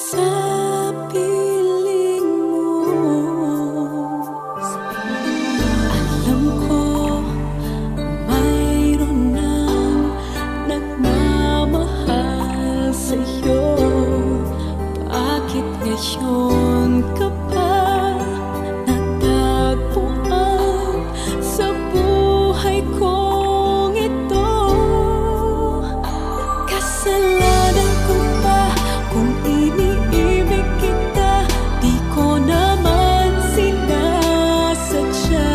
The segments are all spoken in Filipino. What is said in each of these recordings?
sa piling mo. Alam ko mayroon nang nagmamahal sa'yo. Bakit ngayon ka pa natagpuan sa buhay kong ito? Kasalanan ko ba kung iniibig kita? Di ko naman sinasadya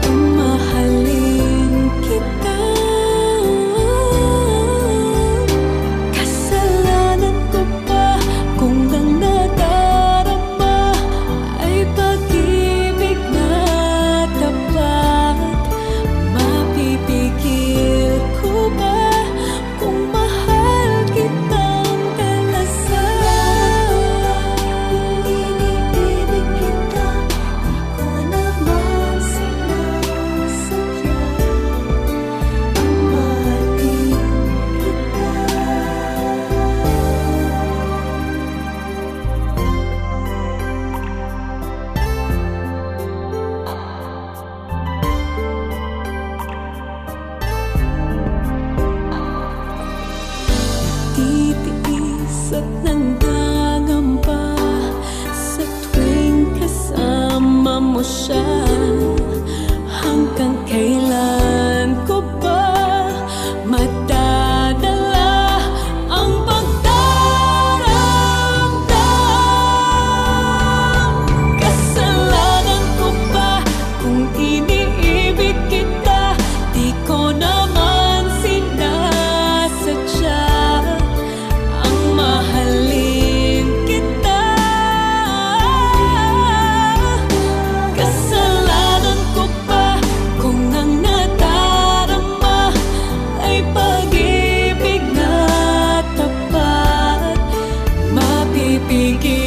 ang mahalin kita. Kasalanan ko ba kung ang nadarama ay pag-ibig na tapat? Mapipigil ko ba kung mahal kitang talasan? Iniibig kita, di ko naman sinasadya ang mahalin kita. Titiis at nanggangamba sa tuwing kasama mo siya. Hanggang kailan ko ba madadala ang pagdaramdam? Kasalanan ko ba kung iniibig kita? Di ko naman sinasadya ang mahalin kita. Kasalanan ko ba kung ang nadarama ay pag-ibig na tapat? Mapipigil